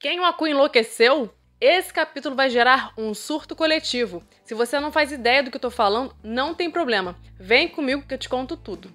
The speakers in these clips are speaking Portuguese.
Quem o Aku enlouqueceu? Esse capítulo vai gerar um surto coletivo. Se você não faz ideia do que eu tô falando, não tem problema. Vem comigo que eu te conto tudo.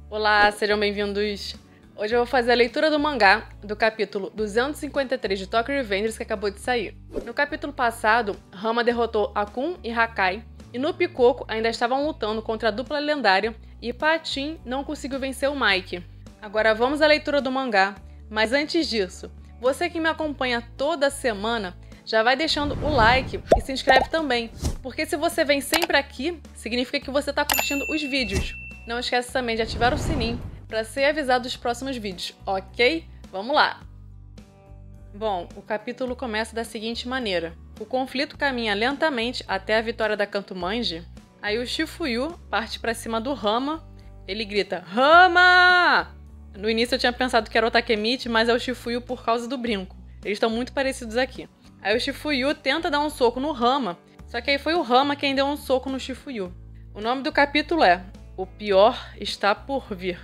Olá, sejam bem-vindos. Hoje eu vou fazer a leitura do mangá do capítulo 253 de Tokyo Revengers que acabou de sair. No capítulo passado, Rama derrotou Akun e Hakai, e no Pikoku ainda estavam lutando contra a dupla lendária e Patin não conseguiu vencer o Mike. Agora vamos à leitura do mangá, mas antes disso, você que me acompanha toda semana, já vai deixando o like e se inscreve também, porque se você vem sempre aqui, significa que você está curtindo os vídeos. Não esquece também de ativar o sininho para ser avisado dos próximos vídeos, ok? Vamos lá! Bom, o capítulo começa da seguinte maneira. O conflito caminha lentamente até a vitória da Kantomanji. Aí o Shifuyu parte para cima do Rama. Ele grita, Rama! No início eu tinha pensado que era o Takemichi, mas é o Shifuyu por causa do brinco. Eles estão muito parecidos aqui. Aí o Shifuyu tenta dar um soco no Rama, só que aí foi o Rama quem deu um soco no Shifuyu. O nome do capítulo é O Pior Está Por Vir.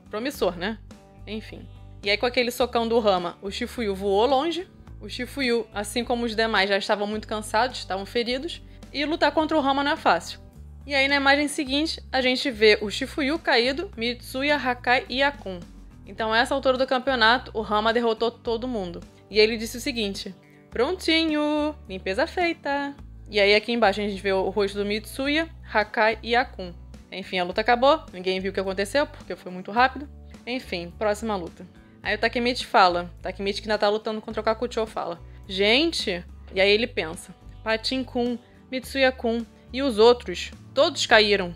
Promissor, né? Enfim. E aí com aquele socão do Rama, o Shifuyu voou longe. O Shifuyu, assim como os demais, já estavam muito cansados, estavam feridos. E lutar contra o Rama não é fácil. E aí na imagem seguinte, a gente vê o Shifuyu caído, Mitsuya, Hakai e Akun. Então a essa altura do campeonato, o Rama derrotou todo mundo. E ele disse o seguinte, prontinho, limpeza feita. E aí aqui embaixo a gente vê o rosto do Mitsuya, Hakai e Akun. Enfim, a luta acabou, ninguém viu o que aconteceu, porque foi muito rápido. Enfim, próxima luta. Aí o Takemichi fala, Takemichi que ainda tá lutando contra o Kakucho fala, gente... E aí ele pensa, Patin-kun, Mitsuya-kun e os outros, todos caíram.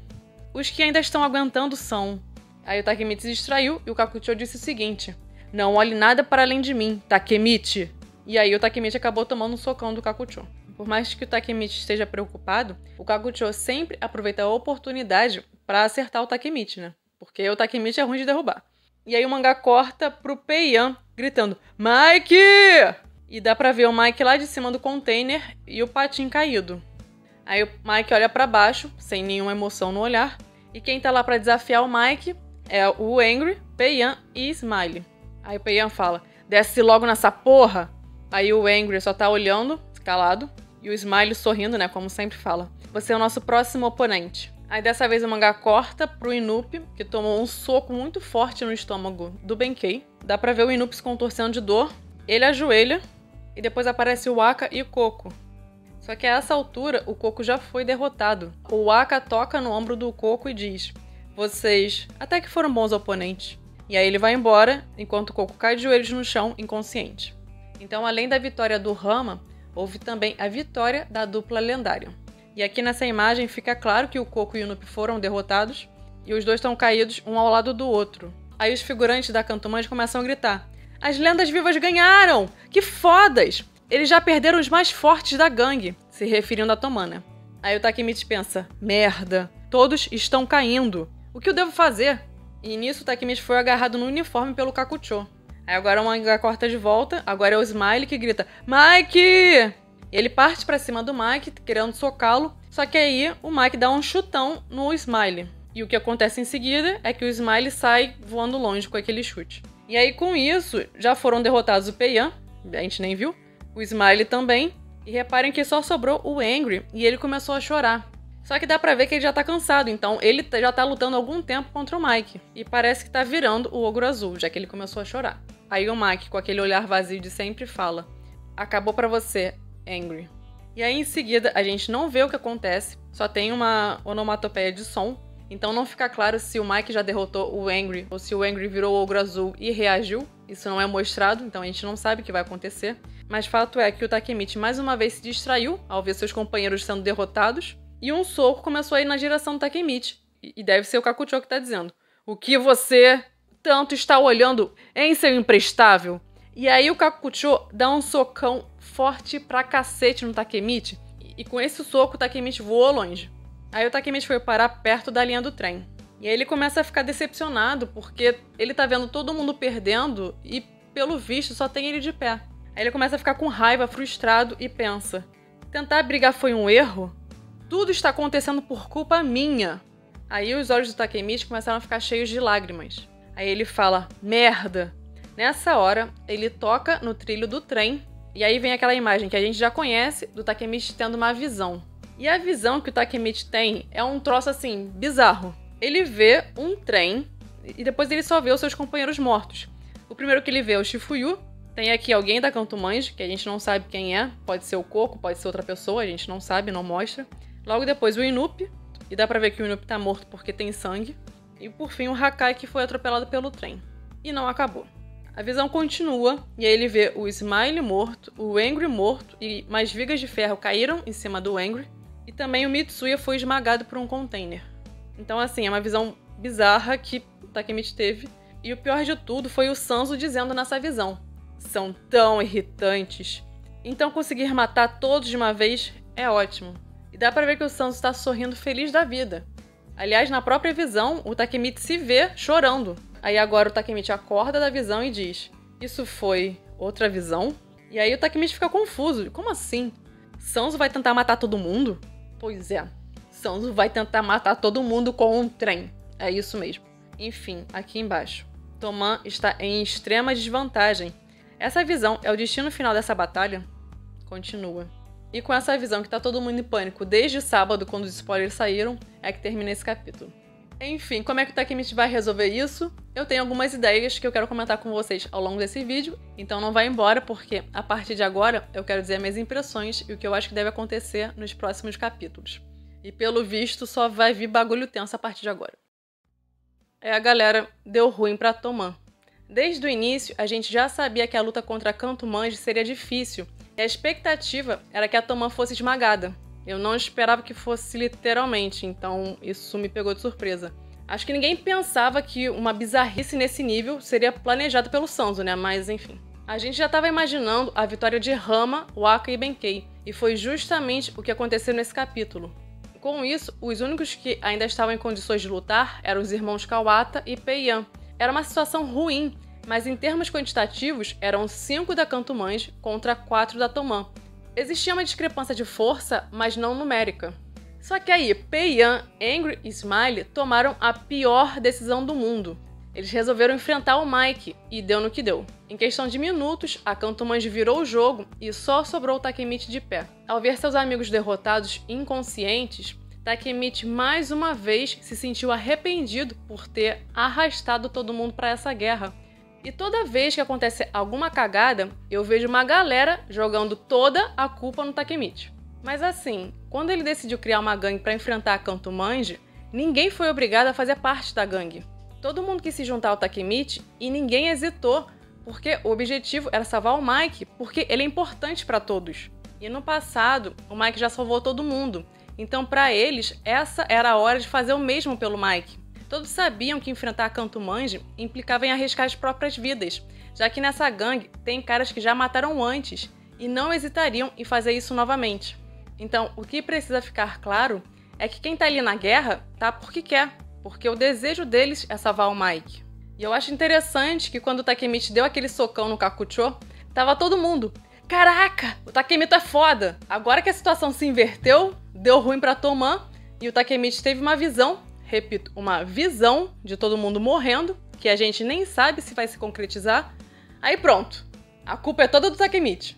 Os que ainda estão aguentando são... Aí o Takemichi se distraiu e o Kakucho disse o seguinte, não olhe nada para além de mim, Takemichi. E aí o Takemichi acabou tomando um socão do Kakucho. Por mais que o Takemichi esteja preocupado, o Kakucho sempre aproveita a oportunidade para acertar o Takemichi, né? Porque o Takemichi é ruim de derrubar. E aí o mangá corta pro Peian gritando, Mike! E dá pra ver o Mike lá de cima do container e o Patin caído. Aí o Mike olha pra baixo, sem nenhuma emoção no olhar, e quem tá lá pra desafiar o Mike é o Angry, Peian e Smiley. Aí o Peian fala, desce logo nessa porra! Aí o Angry só tá olhando, calado, e o Smiley sorrindo, né, como sempre fala. Você é o nosso próximo oponente. Aí dessa vez o mangá corta pro Inupi, que tomou um soco muito forte no estômago do Benkei. Dá pra ver o Inupi se contorcendo de dor. Ele ajoelha e depois aparece o Aka e o Koko. Só que a essa altura o Koko já foi derrotado. O Aka toca no ombro do Koko e diz, vocês até que foram bons oponentes. E aí ele vai embora, enquanto o Koko cai de joelhos no chão, inconsciente. Então, além da vitória do Rama, houve também a vitória da dupla lendária. E aqui nessa imagem fica claro que o Koko e o Inupi foram derrotados e os dois estão caídos um ao lado do outro. Aí os figurantes da Kantomanji começam a gritar, as lendas vivas ganharam! Que fodas! Eles já perderam os mais fortes da gangue, se referindo a Tomana. Aí o Takemichi pensa, merda, todos estão caindo. O que eu devo fazer? E nisso o Takemichi foi agarrado no uniforme pelo Kakucho. Aí agora o mangá corta de volta, agora é o Smiley que grita, Mike! Ele parte pra cima do Mike, querendo socá-lo, só que aí o Mike dá um chutão no Smiley. E o que acontece em seguida é que o Smiley sai voando longe com aquele chute. E aí com isso, já foram derrotados o Peian, a gente nem viu, o Smiley também, e reparem que só sobrou o Angry e ele começou a chorar. Só que dá pra ver que ele já tá cansado, então ele já tá lutando há algum tempo contra o Mike. E parece que tá virando o Ogro Azul, já que ele começou a chorar. Aí o Mike, com aquele olhar vazio de sempre, fala, acabou pra você, Angry. E aí em seguida a gente não vê o que acontece, só tem uma onomatopeia de som, então não fica claro se o Mike já derrotou o Angry ou se o Angry virou o Ogro Azul e reagiu. Isso não é mostrado, então a gente não sabe o que vai acontecer. Mas fato é que o Takemichi mais uma vez se distraiu ao ver seus companheiros sendo derrotados e um soco começou a ir na direção do Takemichi. E deve ser o Kakucho que tá dizendo, o que você tanto está olhando, hein, seu imprestável? E aí o Kakucho dá um socão forte pra cacete no Takemichi, e com esse soco o Takemichi voou longe. Aí o Takemichi foi parar perto da linha do trem. E aí ele começa a ficar decepcionado, porque ele tá vendo todo mundo perdendo e, pelo visto, só tem ele de pé. Aí ele começa a ficar com raiva, frustrado e pensa, tentar brigar foi um erro? Tudo está acontecendo por culpa minha. Aí os olhos do Takemichi começaram a ficar cheios de lágrimas. Aí ele fala, merda! Nessa hora, ele toca no trilho do trem, e aí vem aquela imagem que a gente já conhece do Takemichi tendo uma visão. E a visão que o Takemichi tem é um troço assim, bizarro. Ele vê um trem, e depois ele só vê os seus companheiros mortos. O primeiro que ele vê é o Shifuyu. Tem aqui alguém da Kanto Manji, que a gente não sabe quem é. Pode ser o Coco, pode ser outra pessoa, a gente não sabe, não mostra. Logo depois o Inupi, e dá pra ver que o Inupi tá morto porque tem sangue. E por fim o Hakai, que foi atropelado pelo trem. E não acabou. A visão continua, e aí ele vê o Smile morto, o Angry morto, e mais vigas de ferro caíram em cima do Angry. E também o Mitsuya foi esmagado por um container. Então assim, é uma visão bizarra que o Takemichi teve. E o pior de tudo foi o Sanzo dizendo nessa visão. São tão irritantes. Então conseguir matar todos de uma vez é ótimo. E dá pra ver que o Sanzo está sorrindo feliz da vida. Aliás, na própria visão, o Takemichi se vê chorando. Aí agora o Takemichi acorda da visão e diz, isso foi outra visão? E aí o Takemichi fica confuso. Como assim? Sanzo vai tentar matar todo mundo? Pois é. Sanzo vai tentar matar todo mundo com um trem. É isso mesmo. Enfim, aqui embaixo. Toman está em extrema desvantagem. Essa visão é o destino final dessa batalha? Continua. E com essa visão que tá todo mundo em pânico desde sábado, quando os spoilers saíram, é que termina esse capítulo. Enfim, como é que o Takemichi vai resolver isso? Eu tenho algumas ideias que eu quero comentar com vocês ao longo desse vídeo, então não vai embora, porque a partir de agora eu quero dizer minhas impressões e o que eu acho que deve acontecer nos próximos capítulos. E pelo visto só vai vir bagulho tenso a partir de agora. A galera, deu ruim pra Toman. Desde o início, a gente já sabia que a luta contra a Kanto Manji seria difícil, e a expectativa era que a Toman fosse esmagada. Eu não esperava que fosse literalmente, então isso me pegou de surpresa. Acho que ninguém pensava que uma bizarrice nesse nível seria planejada pelo Sanzo, né? Mas enfim. A gente já estava imaginando a vitória de Hama, Waka e Benkei, e foi justamente o que aconteceu nesse capítulo. Com isso, os únicos que ainda estavam em condições de lutar eram os irmãos Kawata e Peiyan. Era uma situação ruim, mas em termos quantitativos, eram 5 da Kanto Manji contra 4 da Toman. Existia uma discrepância de força, mas não numérica. Só que aí, Peiyan, Angry e Smile tomaram a pior decisão do mundo. Eles resolveram enfrentar o Mike, e deu no que deu. Em questão de minutos, a Kanto Manji virou o jogo e só sobrou o Takemichi de pé. Ao ver seus amigos derrotados inconscientes, Takemichi mais uma vez se sentiu arrependido por ter arrastado todo mundo para essa guerra. E toda vez que acontece alguma cagada, eu vejo uma galera jogando toda a culpa no Takemichi. Mas assim, quando ele decidiu criar uma gangue para enfrentar a Kanto Manji, ninguém foi obrigado a fazer parte da gangue. Todo mundo quis se juntar ao Takemichi e ninguém hesitou, porque o objetivo era salvar o Mike, porque ele é importante para todos. E no passado, o Mike já salvou todo mundo, então para eles, essa era a hora de fazer o mesmo pelo Mike. Todos sabiam que enfrentar a Kanto Manji implicava em arriscar as próprias vidas, já que nessa gangue tem caras que já mataram antes e não hesitariam em fazer isso novamente. Então, o que precisa ficar claro é que quem tá ali na guerra tá porque quer, porque o desejo deles é salvar o Mike. E eu acho interessante que quando o Takemichi deu aquele socão no Kakucho, tava todo mundo: caraca, o Takemichi é foda! Agora que a situação se inverteu, deu ruim pra Toman e o Takemichi teve uma visão, repito, uma visão de todo mundo morrendo, que a gente nem sabe se vai se concretizar. Aí pronto, a culpa é toda do Takemichi.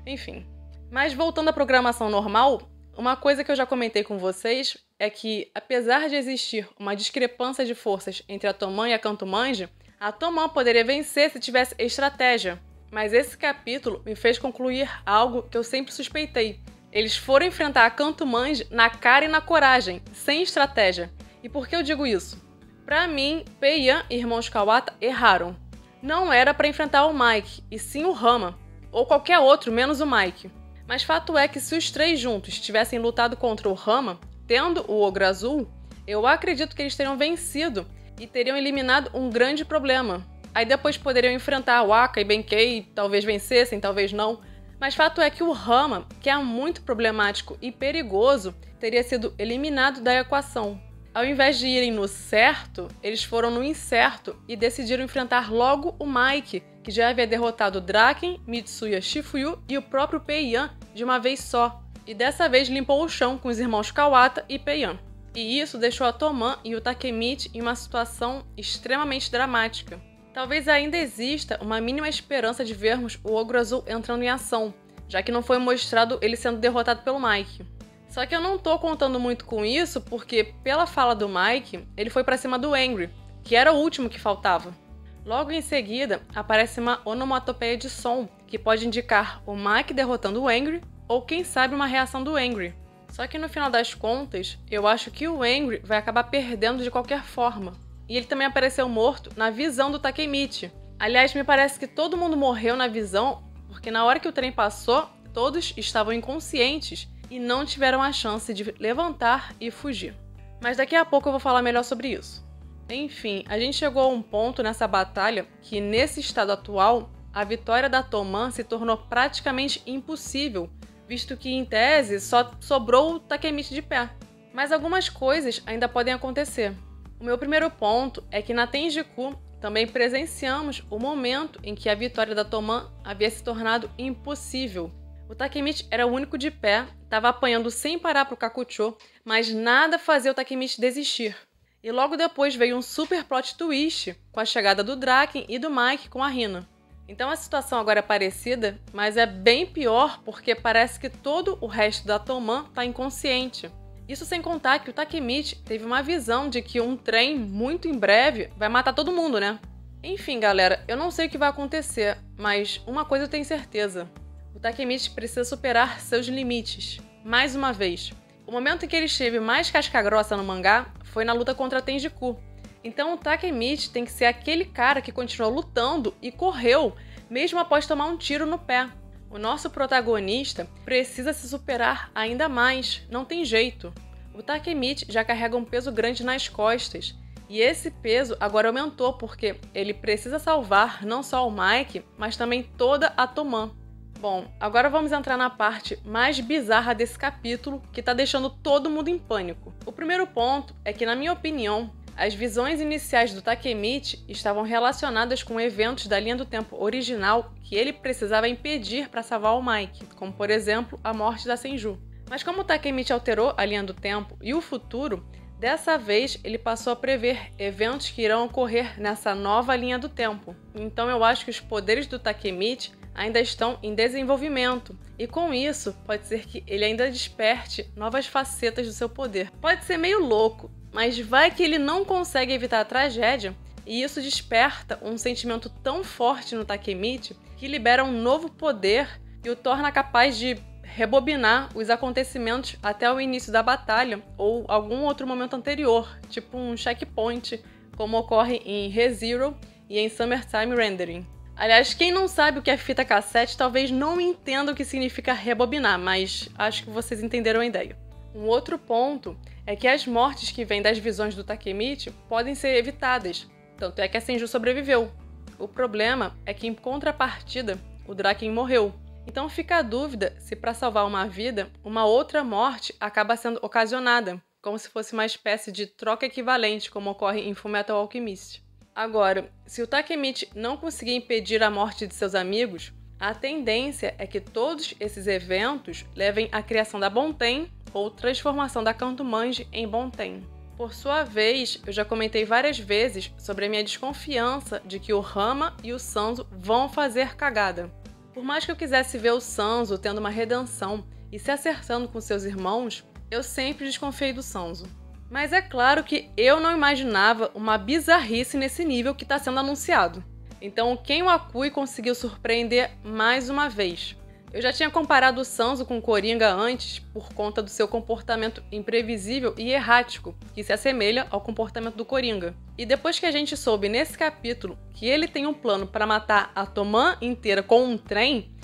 Enfim, mas voltando à programação normal, uma coisa que eu já comentei com vocês é que, apesar de existir uma discrepância de forças entre a Toman e a Kanto Manji, a Toman poderia vencer se tivesse estratégia. Mas esse capítulo me fez concluir algo que eu sempre suspeitei. Eles foram enfrentar a Kanto Manji na cara e na coragem, sem estratégia. E por que eu digo isso? Pra mim, Peiyan e irmãos Kawata erraram. Não era pra enfrentar o Mike, e sim o Hama, ou qualquer outro menos o Mike. Mas fato é que se os três juntos tivessem lutado contra o Hama, tendo o Ogro Azul, eu acredito que eles teriam vencido e teriam eliminado um grande problema. Aí depois poderiam enfrentar Waka e Benkei, talvez vencessem, talvez não. Mas fato é que o Hama, que é muito problemático e perigoso, teria sido eliminado da equação. Ao invés de irem no certo, eles foram no incerto e decidiram enfrentar logo o Mike, que já havia derrotado Draken, Mitsuya Shifuyu e o próprio Peiyan de uma vez só. E dessa vez limpou o chão com os irmãos Kawata e Peiyan. e isso deixou a Toman e o Takemichi em uma situação extremamente dramática. Talvez ainda exista uma mínima esperança de vermos o Ogro Azul entrando em ação, já que não foi mostrado ele sendo derrotado pelo Mike. Só que eu não tô contando muito com isso porque, pela fala do Mike, ele foi pra cima do Angry, que era o último que faltava. Logo em seguida, aparece uma onomatopeia de som, que pode indicar o Mike derrotando o Angry, ou quem sabe uma reação do Angry. Só que no final das contas, eu acho que o Angry vai acabar perdendo de qualquer forma. E ele também apareceu morto na visão do Takemichi. Aliás, me parece que todo mundo morreu na visão, porque na hora que o trem passou, todos estavam inconscientes e não tiveram a chance de levantar e fugir. Mas daqui a pouco eu vou falar melhor sobre isso. Enfim, a gente chegou a um ponto nessa batalha que, nesse estado atual, a vitória da Toman se tornou praticamente impossível, visto que, em tese, só sobrou o Takemichi de pé. Mas algumas coisas ainda podem acontecer. O meu primeiro ponto é que na Tenjiku também presenciamos o momento em que a vitória da Toman havia se tornado impossível. O Takemichi era o único de pé, estava apanhando sem parar para o Kakucho, mas nada fazia o Takemichi desistir. E logo depois veio um super plot twist com a chegada do Draken e do Mike com a Hina. Então a situação agora é parecida, mas é bem pior porque parece que todo o resto da Toman está inconsciente. Isso sem contar que o Takemichi teve uma visão de que um trem, muito em breve, vai matar todo mundo, né? Enfim, galera, eu não sei o que vai acontecer, mas uma coisa eu tenho certeza. O Takemichi precisa superar seus limites. Mais uma vez. O momento em que ele esteve mais casca-grossa no mangá foi na luta contra a Tenjiku. Então o Takemichi tem que ser aquele cara que continuou lutando e correu, mesmo após tomar um tiro no pé. O nosso protagonista precisa se superar ainda mais, não tem jeito. O Takemichi já carrega um peso grande nas costas, e esse peso agora aumentou porque ele precisa salvar não só o Mike, mas também toda a Toman. Bom, agora vamos entrar na parte mais bizarra desse capítulo, que tá deixando todo mundo em pânico. O primeiro ponto é que, na minha opinião, as visões iniciais do Takemichi estavam relacionadas com eventos da linha do tempo original que ele precisava impedir para salvar o Mike, como por exemplo a morte da Senju. Mas como o Takemichi alterou a linha do tempo e o futuro, dessa vez ele passou a prever eventos que irão ocorrer nessa nova linha do tempo. Então eu acho que os poderes do Takemichi ainda estão em desenvolvimento, e com isso pode ser que ele ainda desperte novas facetas do seu poder. Pode ser meio louco, mas vai que ele não consegue evitar a tragédia, e isso desperta um sentimento tão forte no Takemichi que libera um novo poder e o torna capaz de rebobinar os acontecimentos até o início da batalha ou algum outro momento anterior, tipo um checkpoint, como ocorre em Re:Zero e em Summertime Rendering. Aliás, quem não sabe o que é fita cassete talvez não entenda o que significa rebobinar, mas acho que vocês entenderam a ideia. Um outro ponto é que as mortes que vêm das visões do Takemichi podem ser evitadas, tanto é que a Senju sobreviveu. O problema é que, em contrapartida, o Draken morreu. Então fica a dúvida se, para salvar uma vida, uma outra morte acaba sendo ocasionada, como se fosse uma espécie de troca equivalente, como ocorre em Fullmetal Alchemist. Agora, se o Takemichi não conseguir impedir a morte de seus amigos, a tendência é que todos esses eventos levem à criação da Bonten ou transformação da Kanto Manji em Bonten. Por sua vez, eu já comentei várias vezes sobre a minha desconfiança de que o Rama e o Sanzo vão fazer cagada. Por mais que eu quisesse ver o Sanzo tendo uma redenção e se acertando com seus irmãos, eu sempre desconfiei do Sanzo. Mas é claro que eu não imaginava uma bizarrice nesse nível que está sendo anunciado. Então, quem o Akui conseguiu surpreender mais uma vez. Eu já tinha comparado o Sanzo com o Coringa antes por conta do seu comportamento imprevisível e errático, que se assemelha ao comportamento do Coringa. E depois que a gente soube nesse capítulo que ele tem um plano para matar a Toman inteira com um trem,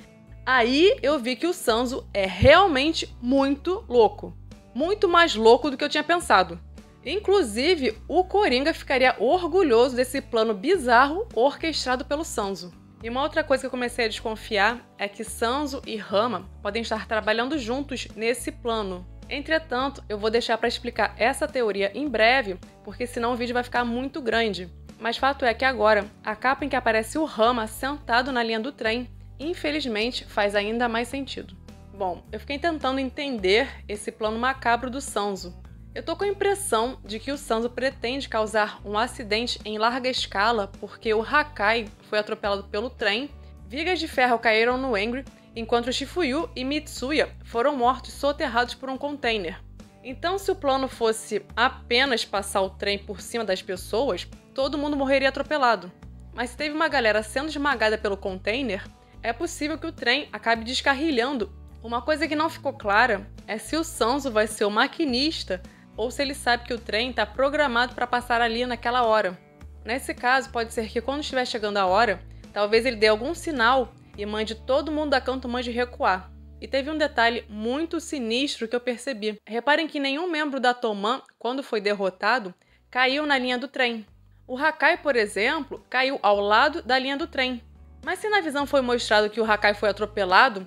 aí eu vi que o Sanzo é realmente muito louco. Muito mais louco do que eu tinha pensado. Inclusive, o Coringa ficaria orgulhoso desse plano bizarro orquestrado pelo Sanzo. E uma outra coisa que eu comecei a desconfiar é que Sanzo e Rama podem estar trabalhando juntos nesse plano. Entretanto, eu vou deixar para explicar essa teoria em breve, porque senão o vídeo vai ficar muito grande. Mas fato é que agora, a capa em que aparece o Rama sentado na linha do trem, infelizmente faz ainda mais sentido. Bom, eu fiquei tentando entender esse plano macabro do Sanzo. Eu tô com a impressão de que o Sanzo pretende causar um acidente em larga escala porque o Hakai foi atropelado pelo trem, vigas de ferro caíram no Angry, enquanto o Shifuyu e Mitsuya foram mortos soterrados por um container. Então, se o plano fosse apenas passar o trem por cima das pessoas, todo mundo morreria atropelado. Mas se teve uma galera sendo esmagada pelo container, é possível que o trem acabe descarrilhando. Uma coisa que não ficou clara é se o Sanzo vai ser o maquinista ou se ele sabe que o trem está programado para passar ali naquela hora. Nesse caso, pode ser que quando estiver chegando a hora, talvez ele dê algum sinal e mande todo mundo da Kanto Manji recuar. E teve um detalhe muito sinistro que eu percebi. Reparem que nenhum membro da Toman, quando foi derrotado, caiu na linha do trem. O Hakai, por exemplo, caiu ao lado da linha do trem. Mas se na visão foi mostrado que o Hakai foi atropelado,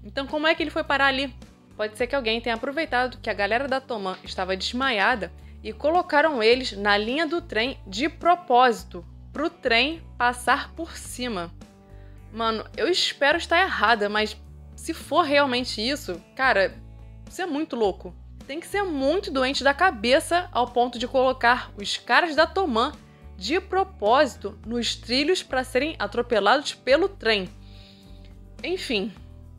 então como é que ele foi parar ali? Pode ser que alguém tenha aproveitado que a galera da Toman estava desmaiada e colocaram eles na linha do trem de propósito, pro trem passar por cima. Mano, eu espero estar errada, mas se for realmente isso, cara, isso é muito louco. Tem que ser muito doente da cabeça ao ponto de colocar os caras da Toman de propósito nos trilhos para serem atropelados pelo trem. Enfim,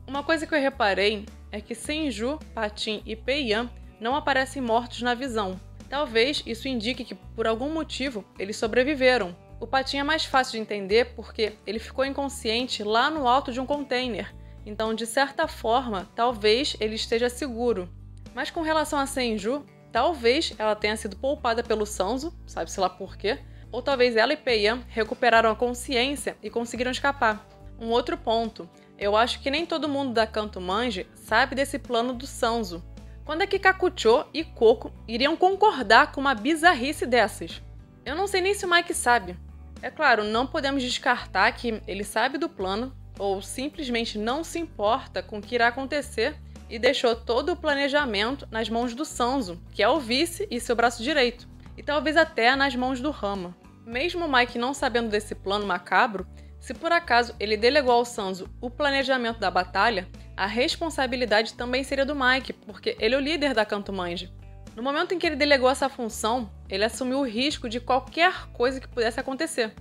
uma coisa que eu reparei é que Senju, Patin e Peiyan não aparecem mortos na visão. Talvez isso indique que, por algum motivo, eles sobreviveram. O Patin é mais fácil de entender porque ele ficou inconsciente lá no alto de um container. Então, de certa forma, talvez ele esteja seguro. Mas com relação a Senju, talvez ela tenha sido poupada pelo Sanzo, sabe-se lá por quê, ou talvez ela e Peiyan recuperaram a consciência e conseguiram escapar. Um outro ponto, eu acho que nem todo mundo da Kanto Manji sabe desse plano do Sanzo. Quando é que Kakucho e Coco iriam concordar com uma bizarrice dessas? Eu não sei nem se o Mike sabe. É claro, não podemos descartar que ele sabe do plano ou simplesmente não se importa com o que irá acontecer e deixou todo o planejamento nas mãos do Sanzo, que é o vice e seu braço direito, e talvez até nas mãos do Rama. Mesmo o Mike não sabendo desse plano macabro, se por acaso ele delegou ao Sanzo o planejamento da batalha, a responsabilidade também seria do Mike, porque ele é o líder da Kanto Manji. No momento em que ele delegou essa função, ele assumiu o risco de qualquer coisa que pudesse acontecer.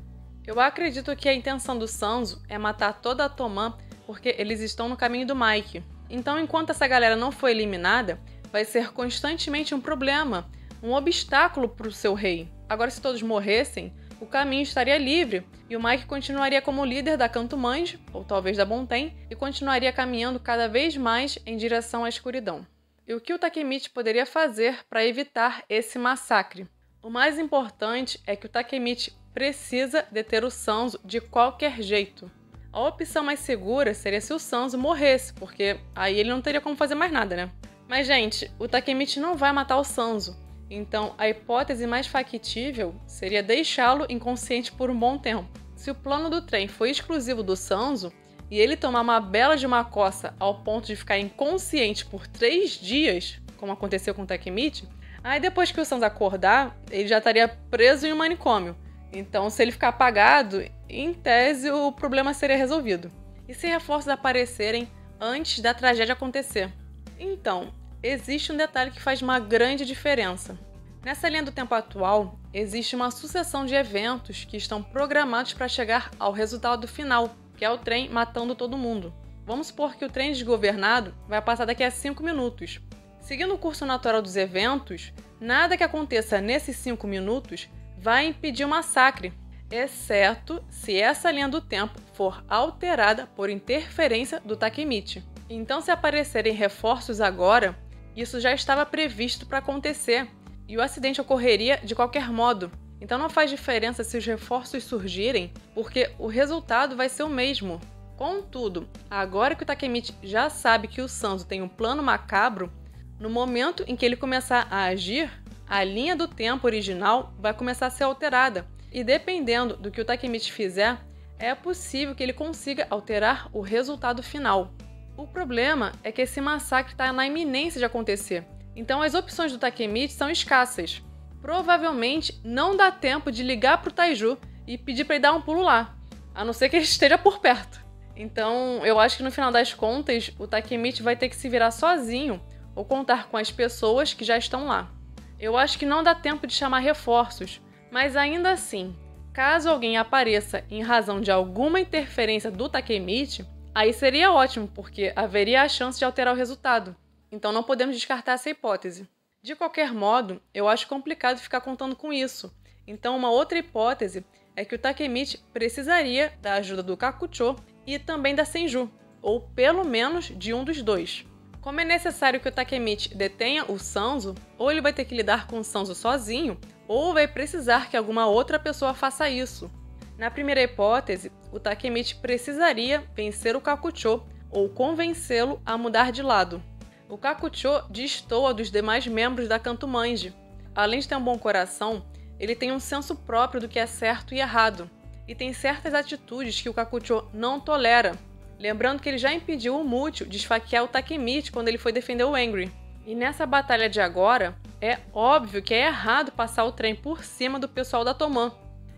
Eu acredito que a intenção do Sanzo é matar toda a Toman porque eles estão no caminho do Mike. Então, enquanto essa galera não for eliminada, vai ser constantemente um problema, um obstáculo para o seu rei. Agora, se todos morressem, o caminho estaria livre e o Mike continuaria como líder da Kanto Manji, ou talvez da Bonten, e continuaria caminhando cada vez mais em direção à escuridão. E o que o Takemichi poderia fazer para evitar esse massacre? O mais importante é que o Takemichi precisa deter o Sanzo de qualquer jeito. A opção mais segura seria se o Sanzo morresse, porque aí ele não teria como fazer mais nada, né? Mas, gente, o Takemichi não vai matar o Sanzo. Então, a hipótese mais factível seria deixá-lo inconsciente por um bom tempo. Se o plano do trem foi exclusivo do Sanzo, e ele tomar uma bela de uma coça ao ponto de ficar inconsciente por 3 dias, como aconteceu com o Takemichi, aí depois que o Sanzo acordar, ele já estaria preso em um manicômio. Então, se ele ficar apagado, em tese, o problema seria resolvido. E se reforços aparecerem antes da tragédia acontecer? Então, existe um detalhe que faz uma grande diferença. Nessa linha do tempo atual, existe uma sucessão de eventos que estão programados para chegar ao resultado final, que é o trem matando todo mundo. Vamos supor que o trem desgovernado vai passar daqui a 5 minutos. Seguindo o curso natural dos eventos, nada que aconteça nesses 5 minutos vai impedir o massacre, exceto se essa linha do tempo for alterada por interferência do Takemichi. Então, se aparecerem reforços agora, isso já estava previsto para acontecer e o acidente ocorreria de qualquer modo. Então não faz diferença se os reforços surgirem, porque o resultado vai ser o mesmo. Contudo, agora que o Takemichi já sabe que o Sanzo tem um plano macabro, no momento em que ele começar a agir, a linha do tempo original vai começar a ser alterada. E dependendo do que o Takemichi fizer, é possível que ele consiga alterar o resultado final. O problema é que esse massacre está na iminência de acontecer. Então as opções do Takemichi são escassas. Provavelmente não dá tempo de ligar pro Taiju e pedir para ele dar um pulo lá, a não ser que ele esteja por perto. Então, eu acho que no final das contas, o Takemichi vai ter que se virar sozinho ou contar com as pessoas que já estão lá. Eu acho que não dá tempo de chamar reforços, mas ainda assim, caso alguém apareça em razão de alguma interferência do Takemichi, aí seria ótimo, porque haveria a chance de alterar o resultado. Então não podemos descartar essa hipótese. De qualquer modo, eu acho complicado ficar contando com isso. Então uma outra hipótese é que o Takemichi precisaria da ajuda do Kakucho e também da Senju, ou pelo menos de um dos dois. Como é necessário que o Takemichi detenha o Sanzo, ou ele vai ter que lidar com o Sanzo sozinho, ou vai precisar que alguma outra pessoa faça isso. Na primeira hipótese, o Takemichi precisaria vencer o Kakucho ou convencê-lo a mudar de lado. O Kakucho destoa dos demais membros da Kantomanji. Além de ter um bom coração, ele tem um senso próprio do que é certo e errado, e tem certas atitudes que o Kakucho não tolera. Lembrando que ele já impediu o Mútil de esfaquear o Takemichi quando ele foi defender o Angry. E nessa batalha de agora, é óbvio que é errado passar o trem por cima do pessoal da Toman.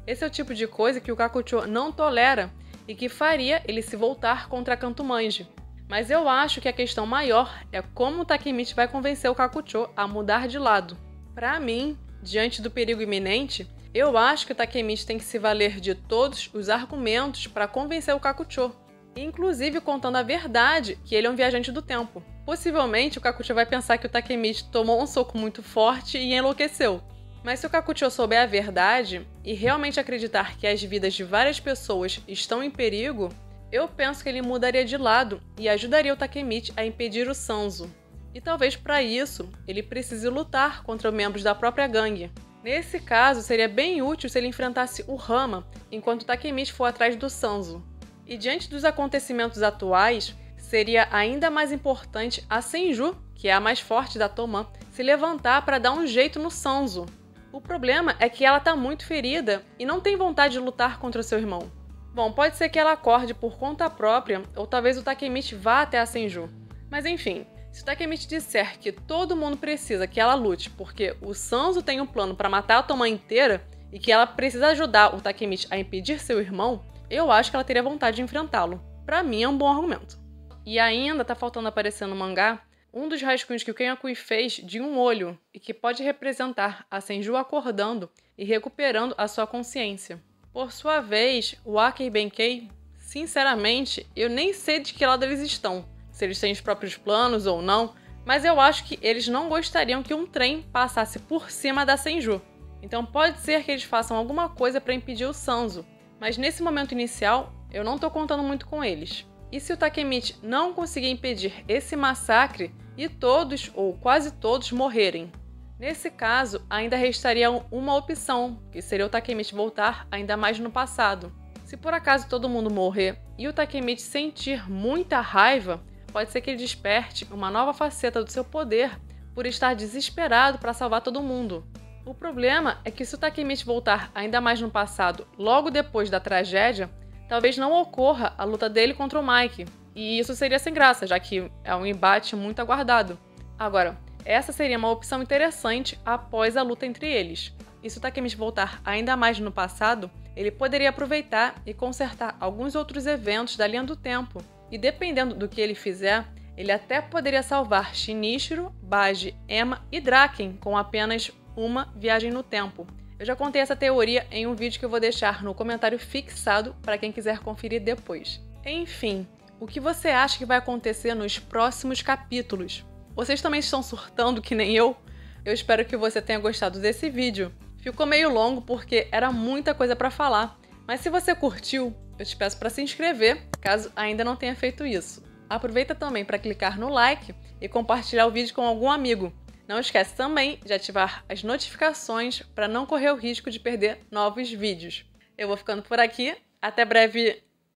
Esse é o tipo de coisa que o Kakucho não tolera e que faria ele se voltar contra a Kantomanji. Mas eu acho que a questão maior é como o Takemichi vai convencer o Kakucho a mudar de lado. Para mim, diante do perigo iminente, eu acho que o Takemichi tem que se valer de todos os argumentos para convencer o Kakucho, inclusive contando a verdade que ele é um viajante do tempo. Possivelmente o Kakucho vai pensar que o Takemichi tomou um soco muito forte e enlouqueceu. Mas se o Kakucho souber a verdade e realmente acreditar que as vidas de várias pessoas estão em perigo, eu penso que ele mudaria de lado e ajudaria o Takemichi a impedir o Sanzo. E talvez para isso ele precise lutar contra membros da própria gangue. Nesse caso, seria bem útil se ele enfrentasse o Rama enquanto o Takemichi for atrás do Sanzo. E diante dos acontecimentos atuais, seria ainda mais importante a Senju, que é a mais forte da Toman, se levantar para dar um jeito no Sanzo. O problema é que ela está muito ferida e não tem vontade de lutar contra o seu irmão. Bom, pode ser que ela acorde por conta própria, ou talvez o Takemichi vá até a Senju. Mas enfim, se o Takemichi disser que todo mundo precisa que ela lute porque o Sanzo tem um plano para matar a Toman inteira e que ela precisa ajudar o Takemichi a impedir seu irmão, eu acho que ela teria vontade de enfrentá-lo. Pra mim é um bom argumento. E ainda tá faltando aparecer no mangá um dos rascunhos que o Kenyaku fez de um olho e que pode representar a Senju acordando e recuperando a sua consciência. Por sua vez, o Aki e Benkei, sinceramente, eu nem sei de que lado eles estão, se eles têm os próprios planos ou não, mas eu acho que eles não gostariam que um trem passasse por cima da Senju. Então pode ser que eles façam alguma coisa para impedir o Sanzo, mas nesse momento inicial, eu não tô contando muito com eles. E se o Takemichi não conseguir impedir esse massacre e todos ou quase todos morrerem? Nesse caso, ainda restaria uma opção, que seria o Takemichi voltar ainda mais no passado. Se por acaso todo mundo morrer e o Takemichi sentir muita raiva, pode ser que ele desperte uma nova faceta do seu poder por estar desesperado para salvar todo mundo. O problema é que se o Takemichi voltar ainda mais no passado, logo depois da tragédia, talvez não ocorra a luta dele contra o Mike. E isso seria sem graça, já que é um embate muito aguardado. Agora, essa seria uma opção interessante após a luta entre eles. E se o Takemichi voltar ainda mais no passado, ele poderia aproveitar e consertar alguns outros eventos da linha do tempo. E dependendo do que ele fizer, ele até poderia salvar Shinichiro, Baji, Emma e Draken com apenas uma viagem no tempo. Eu já contei essa teoria em um vídeo que eu vou deixar no comentário fixado para quem quiser conferir depois. Enfim, o que você acha que vai acontecer nos próximos capítulos? Vocês também estão surtando que nem eu? Eu espero que você tenha gostado desse vídeo. Ficou meio longo porque era muita coisa para falar, mas se você curtiu, eu te peço para se inscrever, caso ainda não tenha feito isso. Aproveita também para clicar no like e compartilhar o vídeo com algum amigo. Não esquece também de ativar as notificações para não correr o risco de perder novos vídeos. Eu vou ficando por aqui, até breve!